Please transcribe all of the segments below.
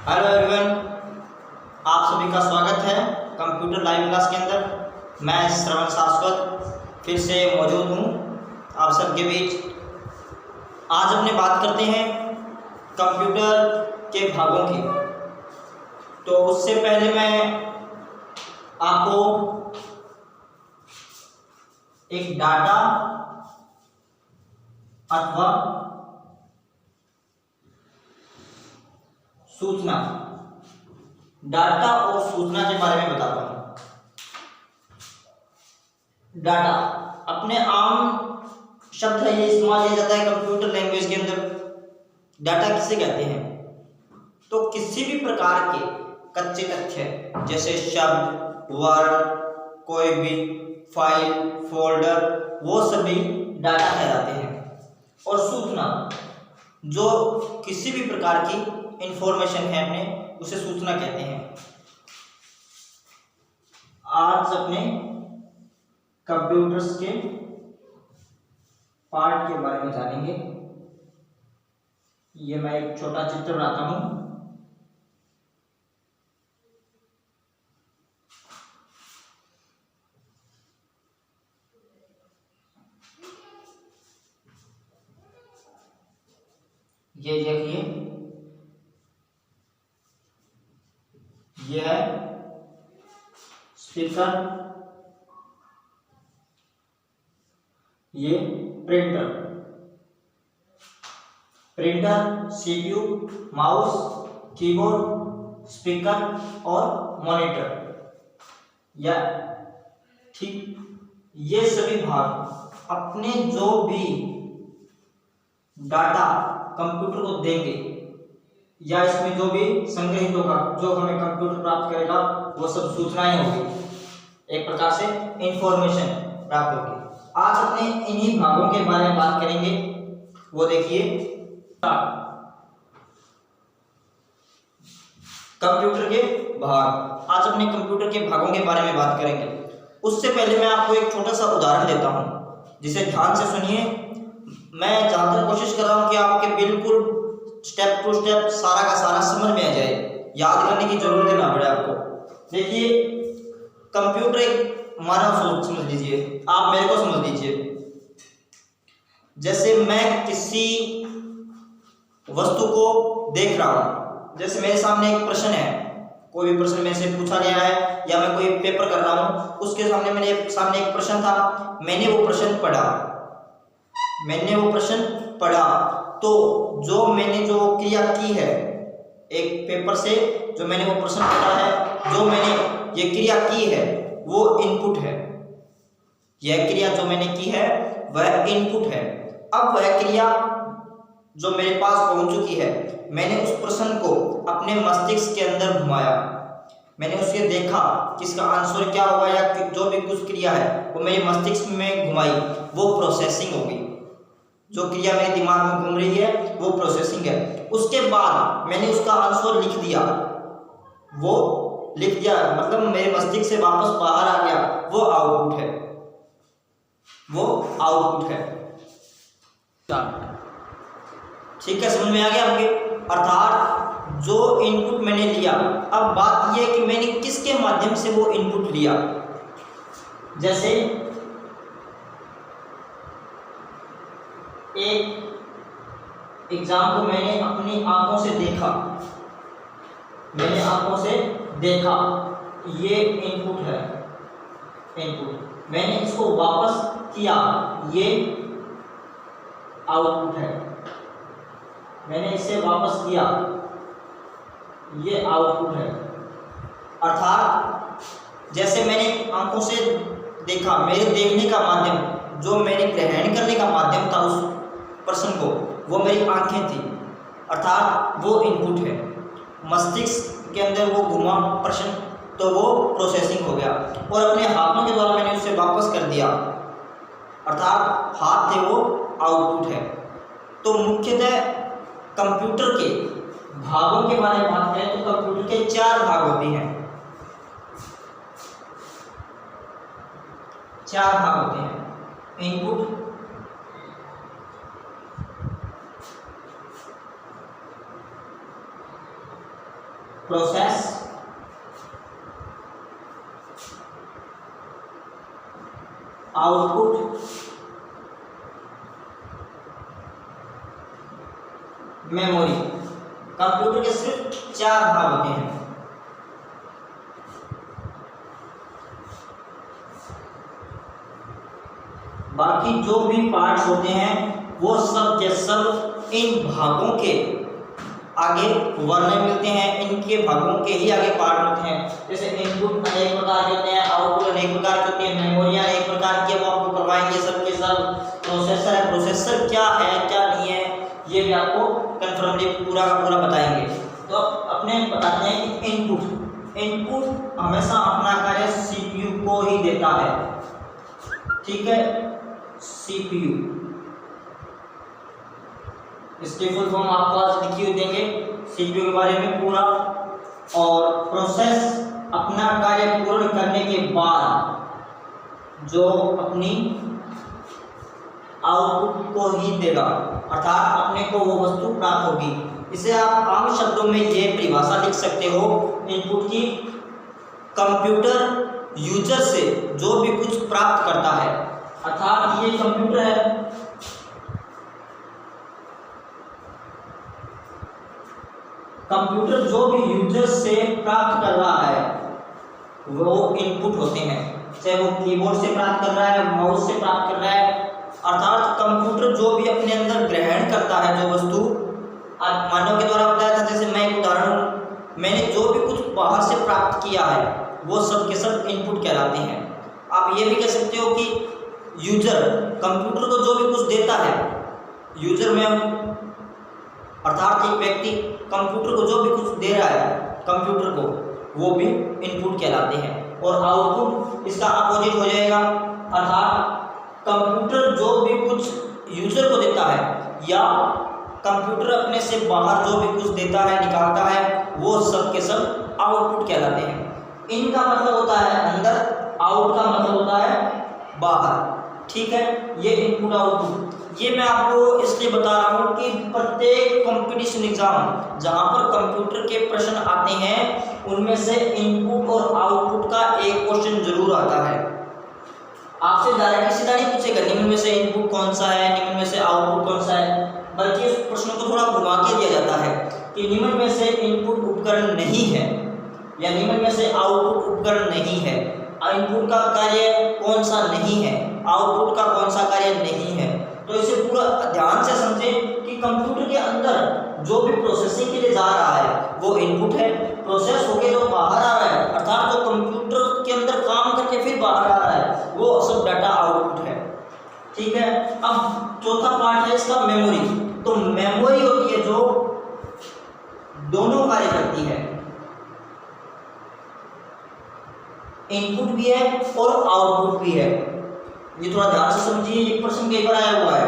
Hello everyone, आप सभी का स्वागत है कंप्यूटर लाइव क्लास के अंदर। मैं श्रवण शाश्वत फिर से मौजूद हूँ आप सबके बीच। आज अपने बात करते हैं कंप्यूटर के भागों की। तो उससे पहले मैं आपको एक डाटा अथवा सूचना, डाटा और सूचना के बारे में बताता हूं। डाटा अपने आम शब्द है, ये इस्तेमाल किया जाता है कंप्यूटर लैंग्वेज के अंदर। डाटा किसे कहते हैं? तो किसी भी प्रकार के कच्चे तथ्य जैसे शब्द, वर्ड, कोई भी फाइल, फोल्डर, वो सभी डाटा कहलाते हैं। और सूचना, जो किसी भी प्रकार की इंफॉर्मेशन है अपने, उसे सूचना कहते हैं। आज अपने कंप्यूटर्स के पार्ट के बारे में जानेंगे। ये मैं एक छोटा चित्र बनाता हूं। ये देखिए, यह है स्पीकर, ये printer, CPU, mouse, keyboard, speaker और मॉनिटर। या ठीक, ये सभी भाग अपने जो भी डाटा कंप्यूटर को देंगे या इसमें जो भी संग्रहित होगा, जो हमें कंप्यूटर प्राप्त करेगा, वो सब सूचनाएं होगी। एक प्रकार से इंफॉर्मेशन प्राप्त होगी। आज अपने इन्हीं भागों के बारे में बात करेंगे। वो देखिए, कंप्यूटर के भाग। आज अपने कंप्यूटर के भागों के बारे में बात करेंगे। उससे पहले मैं आपको एक छोटा सा उदाहरण देता हूं, जिसे ध्यान से सुनिए। मैं ज्यादातर कोशिश कर रहा हूं कि आपके बिल्कुल स्टेप टू स्टेप सारा का सारा समझ में आ जाए, याद करने की जरूरत ना पड़े आपको। देखिए, कंप्यूटर एक मानव समझ लीजिए, आप मेरे को समझ लीजिए। जैसे मैं किसी वस्तु को देख रहा हूं, जैसे मेरे सामने एक प्रश्न है, कोई भी प्रश्न मेरे से पूछा गया है या मैं कोई पेपर कर रहा हूं, उसके सामने मेरे सामने एक प्रश्न था, मैंने वो प्रश्न पढ़ा। तो जो मैंने जो क्रिया की है, एक पेपर से जो मैंने वो प्रश्न पढ़ा है, जो मैंने ये क्रिया की है, वो इनपुट है। यह क्रिया जो मैंने की है वह इनपुट है। अब वह क्रिया जो मेरे पास पहुंच चुकी है, मैंने उस प्रश्न को अपने मस्तिष्क के अंदर घुमाया, मैंने उसे देखा कि इसका आंसर क्या होगा, या जो भी कुछ क्रिया है वो मेरे मस्तिष्क में घुमाई, वो प्रोसेसिंग हो गई। जो क्रिया मेरे दिमाग में घूम रही है वो प्रोसेसिंग है। उसके बाद मैंने उसका आंसर लिख दिया, मतलब मेरे मस्तिष्क से वापस बाहर आ गया, वो आउटपुट है। ठीक है, समझ में आ गया आपके? अर्थात जो इनपुट मैंने लिया, अब बात यह है कि मैंने किसके माध्यम से वो इनपुट लिया। जैसे एक एग्जाम को मैंने अपनी आंखों से देखा, ये इनपुट है। मैंने इसको वापस किया, ये आउटपुट है। मैंने इसे वापस किया, ये आउटपुट है। अर्थात जैसे मैंने आंखों से देखा, मेरे देखने का माध्यम, जो मैंने ग्रहण करने का माध्यम था उस प्रश्न को, वो मेरी आंखें थी। अर्थात वो इनपुट है। मस्तिष्क के अंदर वो घुमा प्रश्न, तो वो प्रोसेसिंग हो गया, और अपने हाथों के द्वारा मैंने उसे वापस कर दिया, अर्थात हाथ थे, वो आउटपुट है। तो मुख्यतः कंप्यूटर के भागों के बारे में बात करें तो कंप्यूटर के 4 भाग होते हैं। 4 भाग होते हैं: input, process, output, memory. Computer के सिर्फ 4 भाग होते हैं। बाकी जो भी पार्ट्स होते हैं वो सब के सब इन भागों के आगे वर्णन मिलते हैं, इनके भागों के ही आगे पार्ट होते हैं। जैसे इनपुट अनेक प्रकार के होते हैं, आउटपुट अनेक प्रकार की होती है, मेमोरियाँ अनेक प्रकार की, वो आपको करवाएंगे सब के सब। प्रोसेसर है, प्रोसेसर क्या है क्या नहीं है ये भी आपको कन्फर्मली पूरा का पूरा बताएंगे। तो अपने बताते हैं कि इनपुट हमेशा अपना कार्य सीपीयू को ही देता है, ठीक है, सीपीयू। इसकी फुल फॉर्म आपको आज लिखी हुई देंगे सीपीयू के बारे में पूरा। और प्रोसेस अपना कार्य पूर्ण करने के बाद जो अपनी आउटपुट को ही देगा, अर्थात अपने को वो वस्तु प्राप्त होगी। इसे आप आम शब्दों में ये परिभाषा लिख सकते हो इनपुट की, कंप्यूटर यूजर से जो भी कुछ प्राप्त करता है, अर्थात ये कंप्यूटर है, कंप्यूटर जो भी यूजर से प्राप्त कर रहा है वो इनपुट होते हैं। चाहे वो कीबोर्ड से प्राप्त कर रहा है, माउस से प्राप्त कर रहा है, अर्थात कंप्यूटर जो भी अपने अंदर ग्रहण करता है जो वस्तु, मानव के द्वारा बताया था, जैसे मैं एक उदाहरण हूँ, मैंने जो भी कुछ बाहर से प्राप्त किया है वो सब के सब इनपुट कहलाते हैं। आप ये भी कह सकते हो कि यूजर कंप्यूटर को जो भी कुछ देता है, यूजर में अर्थात एक व्यक्ति कंप्यूटर को जो भी कुछ दे रहा है कंप्यूटर को, वो भी इनपुट कहलाते हैं। और आउटपुट इसका अपोजिट हो जाएगा, अर्थात कंप्यूटर जो भी कुछ यूजर को देता है या कंप्यूटर अपने से बाहर जो भी कुछ देता है निकालता है वो सब के सब आउटपुट कहलाते हैं। इनका मतलब होता है अंदर, आउट का मतलब होता है बाहर, ठीक है। ये इनपुट आउटपुट ये मैं आपको इसलिए बता रहा हूँ कि प्रत्येक कंपटीशन एग्जाम जहाँ पर कंप्यूटर के प्रश्न आते हैं उनमें से इनपुट और आउटपुट का एक क्वेश्चन जरूर आता है। आपसे डायरेक्ट सीधा नहीं पूछेगा निम्न में से इनपुट कौन सा है, निम्न में से आउटपुट कौन सा है, बल्कि इस प्रश्न को थोड़ा घुमा के दिया जाता है कि निम्न में से इनपुट उपकरण नहीं है या निम्न में से आउटपुट उपकरण नहीं है, इनपुट का कार्य कौन सा नहीं है, आउटपुट का कौन सा कार्य नहीं है। तो इसे पूरा ध्यान से समझें कि कंप्यूटर के अंदर जो भी प्रोसेसिंग के लिए जा रहा है वो इनपुट है, प्रोसेस होकर जो बाहर आ रहा है अर्थात जो कंप्यूटर के अंदर काम करके फिर बाहर आ रहा है वो सब डाटा आउटपुट है, ठीक है। अब चौथा पार्ट है इसका मेमोरी। तो मेमोरी होती है जो दोनों कार्य करती है, इनपुट भी है और आउटपुट भी है। ये थोड़ा ध्यान से समझिए, ये प्रश्न कई बार आया हुआ है,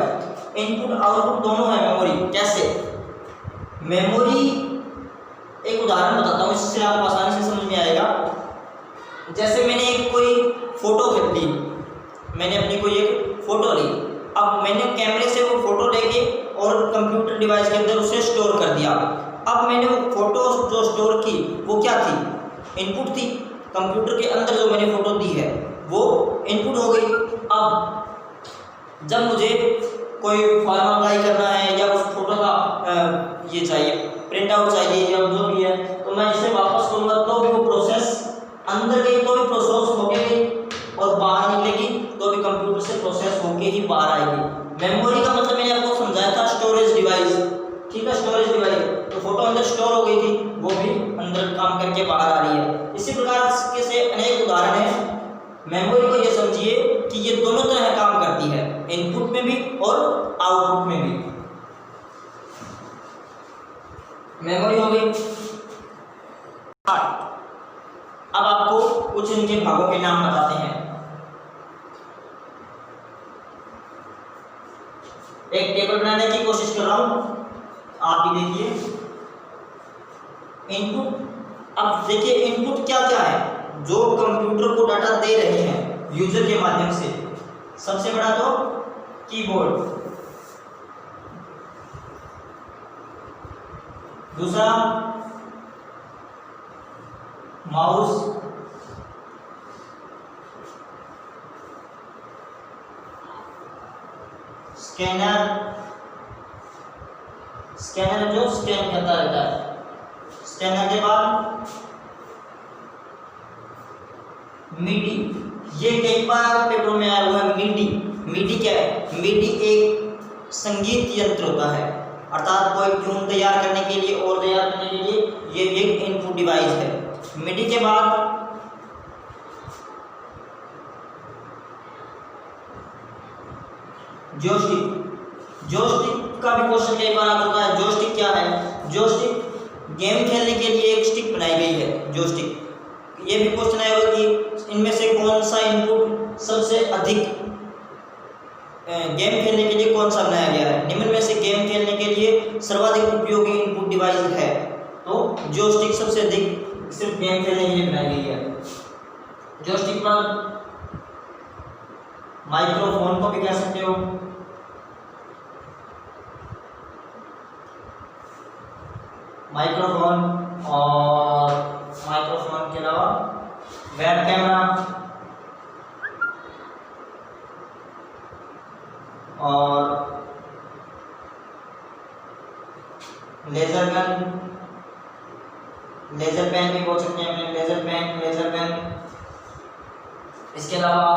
इनपुट आउटपुट दोनों है मेमोरी। कैसे मेमोरी, एक उदाहरण बताता हूँ इससे आपको आसानी से समझ में आएगा। जैसे मैंने एक कोई फोटो ली, मैंने अपनी कोई एक फोटो ली, अब मैंने कैमरे से वो फोटो लेके और कंप्यूटर डिवाइस के अंदर उसे स्टोर कर दिया। अब मैंने वो फोटो जो स्टोर की वो क्या थी, इनपुट थी। कंप्यूटर के अंदर जो मैंने फोटो दी है वो इनपुट हो गई। अब जब मुझे कोई फॉर्म अप्लाई करना है या उस फोटो का ये चाहिए, प्रिंट आउट चाहिए या जो भी है, तो मैं इसे वापस करूँगा तो भी वो प्रोसेस अंदर गई तो भी प्रोसेस होके गई और बाहर निकलेगी तो भी कंप्यूटर से प्रोसेस होके ही बाहर आएगी। मेमोरी का मतलब मैंने आपको समझाया था स्टोरेज डिवाइस, ठीक है, स्टोरेज डिवाइस। तो फोटो अंदर स्टोर हो गई थी, वो भी अंदर काम करके बाहर आ रही है। इसी प्रकार के से अनेक उदाहरण हैं। मेमोरी को ये समझिए कि ये दोनों तरह काम करती है, इनपुट में भी और आउटपुट में भी। मेमोरी हो गई। अब आपको कुछ इनके भागों के नाम बताते हैं। एक टेबल बनाने की कोशिश कर रहा हूं, आप भी देखिए। इनपुट, अब देखिए इनपुट क्या क्या है जो कंप्यूटर को डाटा दे रहे हैं यूजर के माध्यम से। सबसे बड़ा तो कीबोर्ड, दूसरा माउस, स्कैनर, स्कैनर जो स्कैन करता रहता है, स्कैनर के बाद मीडी, ये कई बार पेपरों में आया हुआ है मीडी। मीडी क्या है? मीडी एक संगीत यंत्र होता है, अर्थात कोई ट्यून तैयार करने के लिए और तैयार करने के लिए ये भी एक इनपुट डिवाइस है। मीडी के बाद जॉयस्टिक, जॉयस्टिक का भी क्वेश्चन कई बार आता होता है। जॉयस्टिक क्या है? जॉयस्टिक गेम खेलने के लिए एक स्टिक बनाई गई है जॉयस्टिक। ये भी क्वेश्चन आया होगा कि इनमें से कौन सा इनपुट सबसे अधिक गेम खेलने के लिए कौन सा बनाया गया है? निम्न में से गेम खेलने के लिए सर्वाधिक उपयोगी इनपुट डिवाइस है, तो जॉयस्टिक सबसे अधिक सिर्फ गेम खेलने के लिए बनाई गई है। जॉयस्टिक पर माइक्रोफोन को भी कह सकते हो, माइक्रोफोन, और माइक्रोफोन के अलावा वेब कैमरा और लेजर गन, लेजर पेन भी बोल सकते हैं अपने, लेजर पेन, लेजर गन। इसके अलावा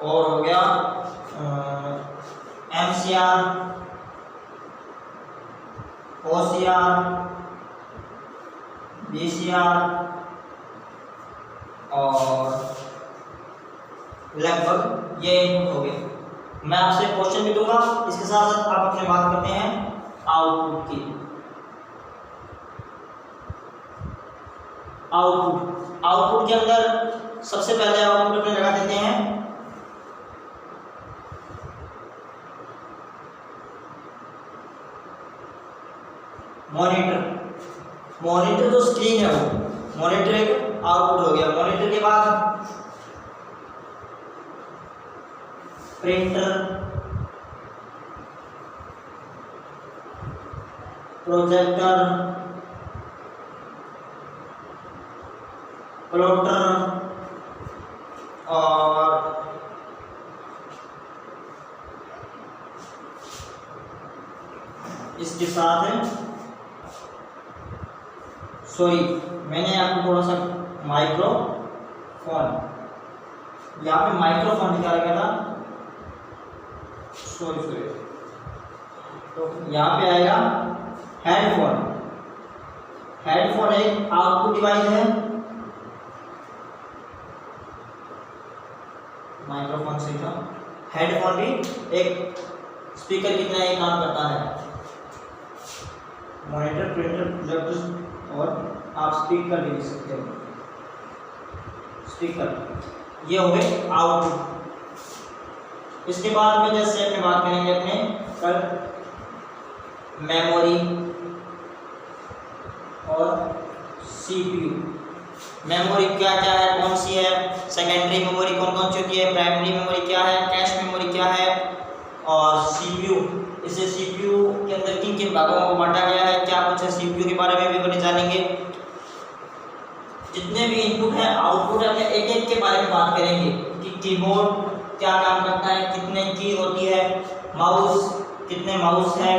और हो गया MCR, OCR, VCR और लगभग ये हो गए। मैं आपसे क्वेश्चन भी दूंगा, इसके साथ साथ आप अपने बात करते हैं आउटपुट की। आउटपुट, आउटपुट के अंदर सबसे पहले आउटपुट अपने लगा देते हैं मॉनिटर। मॉनिटर जो स्क्रीन है वो मॉनिटर एक आउटपुट हो गया। मॉनिटर के बाद प्रिंटर, प्रोजेक्टर, प्लॉटर और इसके साथ सॉरी, मैंने आपको थोड़ा सा माइक्रोफोन, यहाँ पे माइक्रोफोन दिखा रखा था, सॉरी, तो यहाँ पे आएगा हेडफोन। हेडफोन एक आउटपुट डिवाइस है, माइक्रोफोन सही था। हेडफोन भी एक स्पीकर की तरह ही काम करता है। मॉनिटर, प्रिंटर, प्रोजेक्टर और आप स्पीकर भी लिख सकते हो, स्पीकर। ये हो गए आउटपुट। इसके बाद में जैसे अपने बात करेंगे अपने कल मेमोरी और CPU। मेमोरी क्या क्या है, कौन सी है, सेकेंडरी मेमोरी कौन कौन सी होती है, प्राइमरी मेमोरी क्या है, कैश मेमोरी क्या है, और CPU, इसे CPU के अंदर किन किन भागों को बांटा गया है, क्या कुछ है, CPU के बारे में भी अपने जानेंगे। जितने भी इनपुट है आउटपुट है, अपने एक एक के बारे में बात करेंगे कि कीबोर्ड क्या काम करता है, कितने की होती है, माउस कितने माउस है,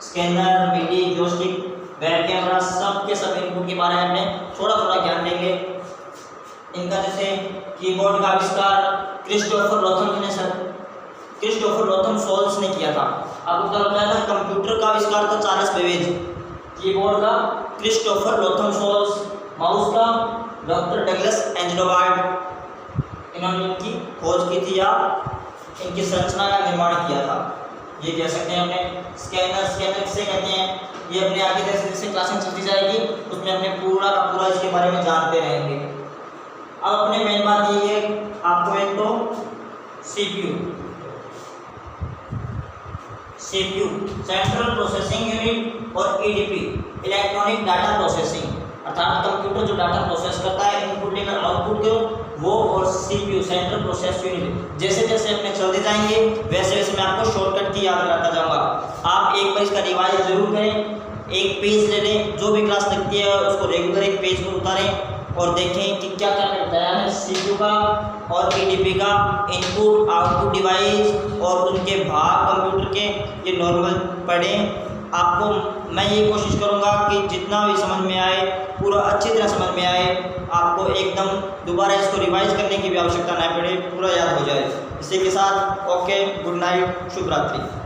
scanner, midi, joystick, web camera, सब के सब इनपुट के बारे में थोड़ा थोड़ा ज्ञान लेंगे। इनका जैसे कीबोर्ड का आविष्कार क्रिस्टोफर लोथम सोल्स ने किया था। आपको पता बताया था कंप्यूटर का आविष्कार था चार्ल्स बेबेज, कीबोर्ड का क्रिस्टोफर लोथम सोल्स, माउस का डॉक्टर डगलस एंजेलोवार्ड, इन्होंने इनकी खोज की थी या इनकी संरचना का निर्माण किया था। ये कह सकते हैं अपने स्कैनर, स्कैनर किसे कहते हैं, ये अपने आगे जैसे जैसे क्लासें चलती जाएगी उसमें अपने पूरा का पूरा इसके बारे में जानते रहेंगे। अब अपने मेन बात ये है, आपको एक तो CPU सेंट्रल प्रोसेसिंग यूनिट और EDP इलेक्ट्रॉनिक डाटा प्रोसेसिंग, अर्थात कंप्यूटर जो डाटा प्रोसेस करता है इनपुट लेकर आउटपुट को, वो, और CPU सेंट्रल प्रोसेस यूनिट। जैसे जैसे अपने चलते जाएंगे वैसे वैसे मैं आपको शॉर्टकट की याद कराता जाऊंगा। आप एक बार इसका रिवाइज जरूर करें, एक पेज ले लें, जो भी क्लास लगती है उसको रेगुलर एक पेज पर उतारें और देखें कि क्या क्या बताया है CPU का और EDP का, इनपुट आउटपुट डिवाइस और उनके भाग कंप्यूटर के, ये नॉर्मल पढ़ें। आपको मैं ये कोशिश करूँगा कि जितना भी समझ में आए पूरा अच्छी तरह समझ में आए, आपको एकदम दोबारा इसको रिवाइज करने की भी आवश्यकता नहीं पड़े, पूरा याद हो जाए। इसी के साथ ओके, गुड नाइट, शुभ रात्रि।